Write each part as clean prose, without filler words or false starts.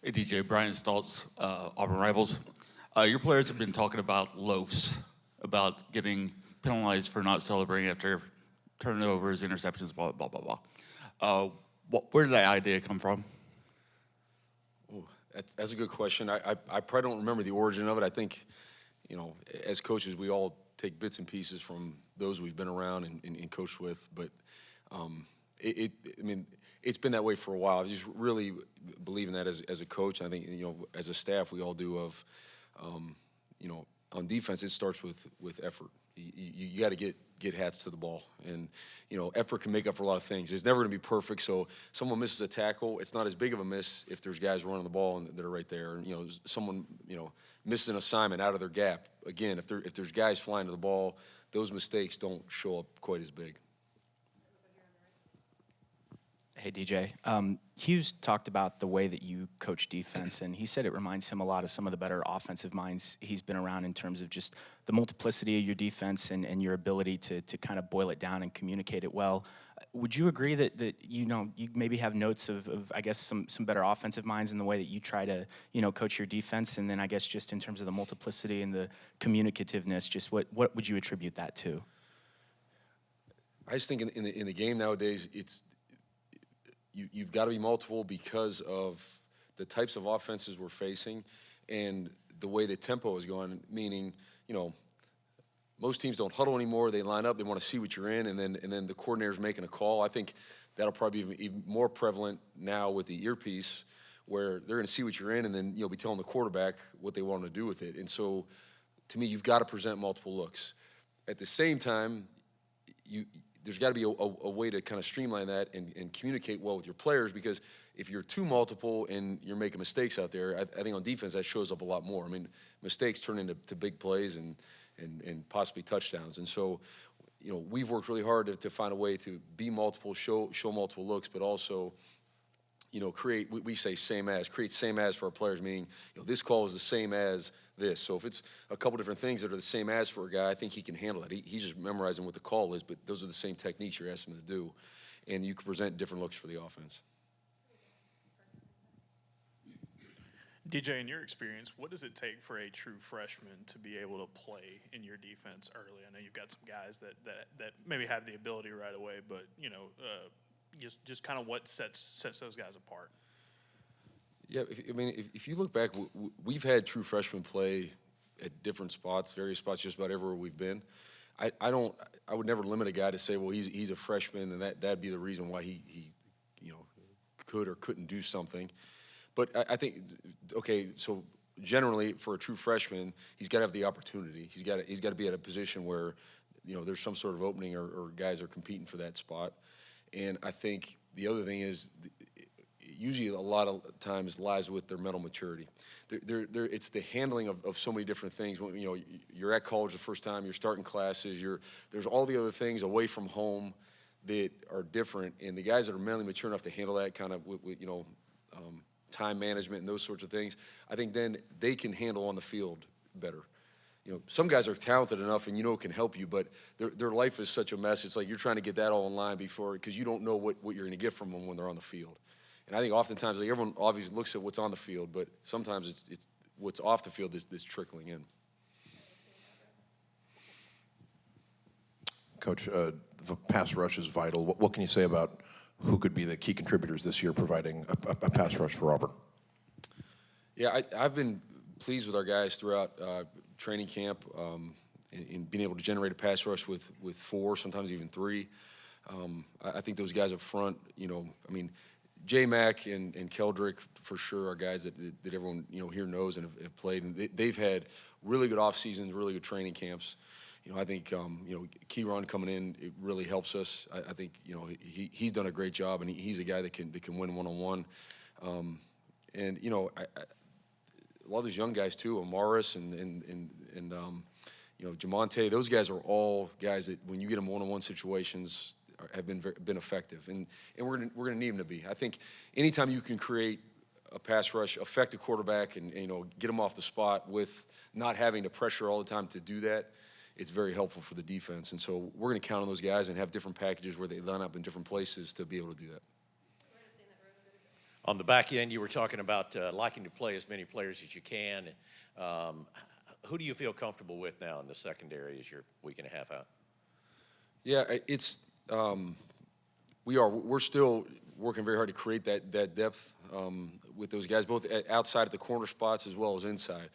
Hey, DJ, Brian Stoltz, Auburn Rivals. Your players have been talking about loafs, about getting penalized for not celebrating after turnovers, interceptions, blah, blah, blah, blah. Where did that idea come from? Ooh, that's a good question. I probably don't remember the origin of it. I think, as coaches, we all take bits and pieces from those we've been around and coached with. But it's been that way for a while. I just really believe in that as a coach. I think, as a staff, we all do of, on defense, it starts with effort. You got to get hats to the ball, and effort can make up for a lot of things. It's never going to be perfect. So someone misses a tackle, it's not as big of a miss if there's guys running the ball and they're right there. And someone misses an assignment out of their gap. Again, if there's guys flying to the ball, those mistakes don't show up quite as big. Hey, DJ. Hughes talked about the way that you coach defense, and he said it reminds him a lot of some of the better offensive minds he's been around in terms of just the multiplicity of your defense and your ability to kind of boil it down and communicate it well. Would you agree that you maybe have notes of I guess, some better offensive minds in the way that you try to, coach your defense? And then I guess just in terms of the multiplicity and the communicativeness, just what would you attribute that to? I just think in the game nowadays, you've got to be multiple because of the types of offenses we're facing and the way the tempo is going, meaning, most teams don't huddle anymore. They line up, they want to see what you're in, and then the coordinator's making a call. I think that'll probably be even more prevalent now with the earpiece, where they're going to see what you're in and then be telling the quarterback what they want to do with it. And so, to me, you've got to present multiple looks. At the same time, there's got to be a way to kind of streamline that and communicate well with your players, because if you're too multiple and you're making mistakes out there, I think on defense that shows up a lot more. I mean, mistakes turn into big plays and possibly touchdowns. And so, we've worked really hard to find a way to be multiple, show multiple looks, but also, create, we say create same as for our players, meaning, this call is the same as this. So if it's a couple different things that are the same as for a guy, I think he can handle it. He's just memorizing what the call is, but those are the same techniques you're asking him to do. And you can present different looks for the offense. DJ, in your experience, what does it take for a true freshman to be able to play in your defense early? I know you've got some guys that maybe have the ability right away, but, just kind of what sets those guys apart. Yeah, if you look back, we've had true freshmen play at different spots, various spots, just about everywhere we've been. I would never limit a guy to say, well, he's a freshman, and that'd be the reason why he could or couldn't do something. But I think, okay, so generally for a true freshman, he's got to have the opportunity. He's got to be at a position where there's some sort of opening or guys are competing for that spot. And I think the other thing is, usually a lot of times lies with their mental maturity. It's the handling of so many different things. When, you're at college the first time, you're starting classes, there's all the other things away from home that are different. And the guys that are mentally mature enough to handle that kind of with time management and those sorts of things, I think then they can handle on the field better. Some guys are talented enough and can help you, but their life is such a mess. It's like you're trying to get that all in line because you don't know what you're going to get from them when they're on the field. And I think oftentimes, everyone obviously looks at what's on the field, but sometimes it's what's off the field that's trickling in. Coach, the pass rush is vital. What can you say about who could be the key contributors this year providing a pass rush for Auburn? Yeah, I've been pleased with our guys throughout training camp in being able to generate a pass rush with 4, sometimes even 3. I think those guys up front, J-Mac and Keldrick for sure are guys that everyone here knows and have played, and they've had really good off seasons, really good training camps. I think Keyron coming in, it really helps us. I think he's done a great job, and he's a guy that can win one-on-one. And a lot of those young guys too, Amaris and Jamonte, those guys are all guys that when you get them one-on-one situations have been effective, and we're gonna need them to be. I think anytime you can create a pass rush, affect the quarterback, and get them off the spot with not having to pressure all the time to do that, it's very helpful for the defense. And so we're going to count on those guys and have different packages where they line up in different places to be able to do that. On the back end, you were talking about liking to play as many players as you can. Who do you feel comfortable with now in the secondary as you're week and a half out? Yeah, it's we're still working very hard to create that depth with those guys, both outside of the corner spots as well as inside.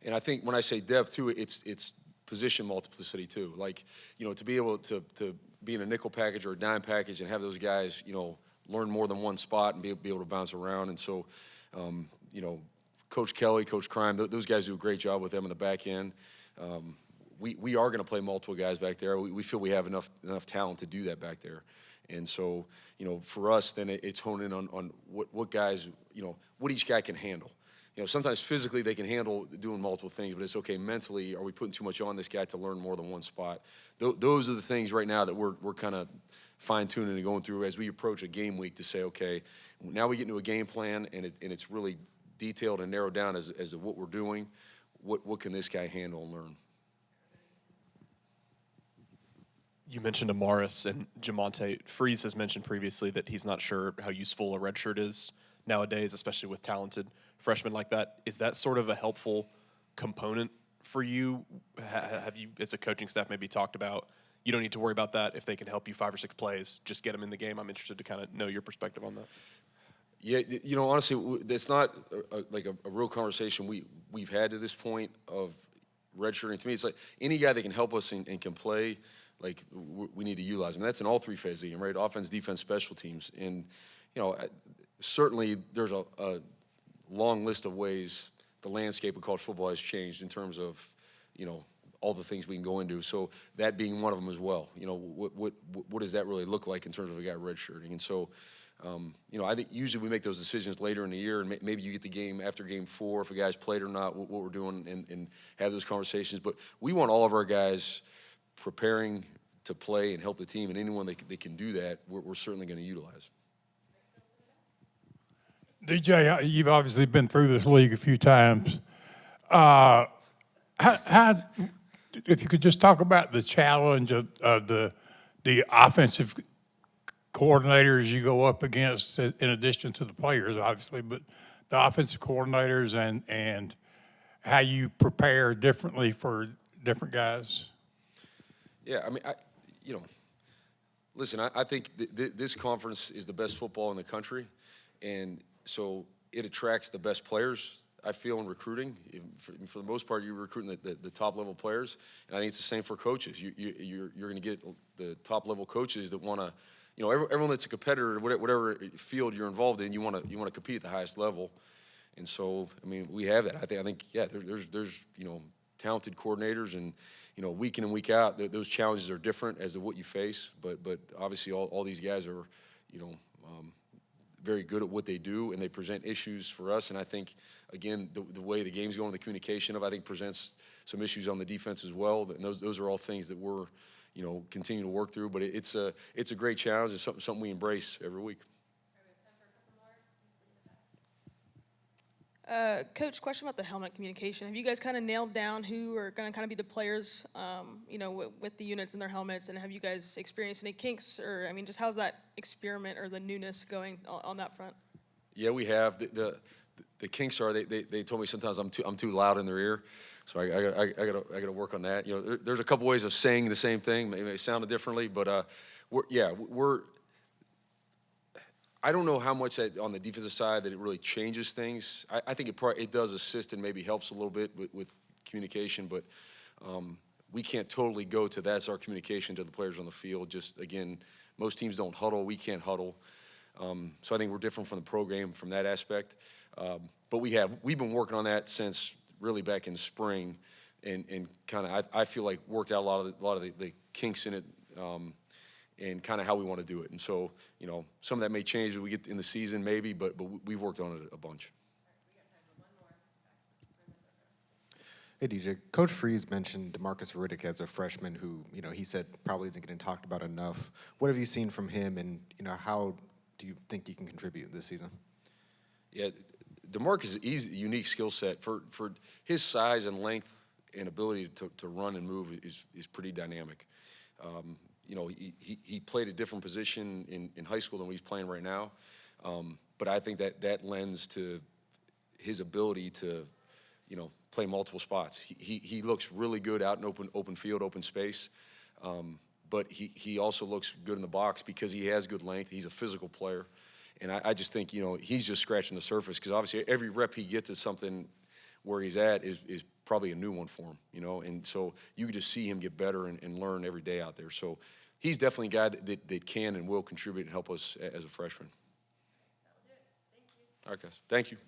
And I think when I say depth too, it's position multiplicity too. Like, to be able to be in a nickel package or a dime package and have those guys, learn more than one spot and be able to bounce around. And so, Coach Kelly, Coach Crime, those guys do a great job with them in the back end. We are going to play multiple guys back there. We feel we have enough talent to do that back there. And so, for us, then it's honed in on what guys, what each guy can handle. Sometimes physically they can handle doing multiple things, but it's okay mentally. Are we putting too much on this guy to learn more than one spot? Those are the things right now that we're kind of fine-tuning and going through as we approach a game week to say, okay, now we get into a game plan and it's really detailed and narrowed down as to what we're doing. What can this guy handle and learn? You mentioned Amaris and Jamonte. Freeze has mentioned previously that he's not sure how useful a red shirt is nowadays, especially with talented freshmen like that. Is that sort of a helpful component for you? Have you, as a coaching staff, maybe talked about, you don't need to worry about that if they can help you 5 or 6 plays, just get them in the game? I'm interested to kind of know your perspective on that. Yeah, honestly, it's not like a real conversation we've had to this point of redshirting. To me, it's like any guy that can help us and can play, like we need to utilize him. That's in all 3 phases of the game, right? Offense, defense, special teams. And, certainly there's a long list of ways the landscape of college football has changed in terms of, all the things we can go into. So that being one of them as well. What does that really look like in terms of a guy redshirting? And so, I think usually we make those decisions later in the year, and maybe you get the game after game 4 if a guy's played or not, what we're doing, and have those conversations. But we want all of our guys preparing to play and help the team, and anyone that can do that, we're certainly going to utilize. DJ, you've obviously been through this league a few times. If you could just talk about the challenge of the offensive coordinators you go up against, in addition to the players, obviously, but the offensive coordinators and how you prepare differently for different guys. Yeah, listen, I think this conference is the best football in the country, and so it attracts the best players, I feel, in recruiting. For the most part, you're recruiting the top-level players, and I think it's the same for coaches. You're going to get the top-level coaches that want to, everyone that's a competitor, whatever field you're involved in, you want to compete at the highest level. And so, we have that. I think, yeah, there's talented coordinators, and week in and week out, those challenges are different as to what you face. But obviously, all these guys are, very good at what they do, and they present issues for us. And I think, again, the way the game's going, the communication I think presents some issues on the defense as well. And those are all things that we're, continue to work through. But it's a great challenge. It's something we embrace every week. Coach, question about the helmet communication. Have you guys kind of nailed down who are going to kind of be the players, with the units in their helmets? And have you guys experienced any kinks, or just how's that experiment or the newness going on that front? Yeah, we have. The kinks are they told me sometimes I'm too loud in their ear, so I gotta work on that. There's a couple ways of saying the same thing. Maybe it sounded differently, but we're. I don't know how much that on the defensive side that it really changes things. I think it does assist and maybe helps a little bit with communication, but we can't totally go to that's our communication to the players on the field. Just, again, most teams don't huddle. We can't huddle. So I think we're different from the program from that aspect. But we've been working on that since really back in spring, and kind of I feel like worked out a lot of the kinks in it. And kind of how we want to do it. And so, some of that may change as we get in the season, maybe, but we've worked on it a bunch. Hey, DJ. Coach Freeze mentioned Demarcus Rick as a freshman who, he said probably isn't getting talked about enough. What have you seen from him, and, how do you think he can contribute this season? Yeah, Demarcus is a unique skill set. For his size and length and ability to run and move is pretty dynamic. He played a different position in high school than he's playing right now. but I think that lends to his ability to, play multiple spots. He looks really good out in open field, open space, but he also looks good in the box because he has good length. He's a physical player, and I just think he's just scratching the surface because obviously every rep he gets is something where he's at is probably a new one for him, and so you can just see him get better and learn every day out there. So he's definitely a guy that can and will contribute and help us as a freshman. All right, guys. Thank you.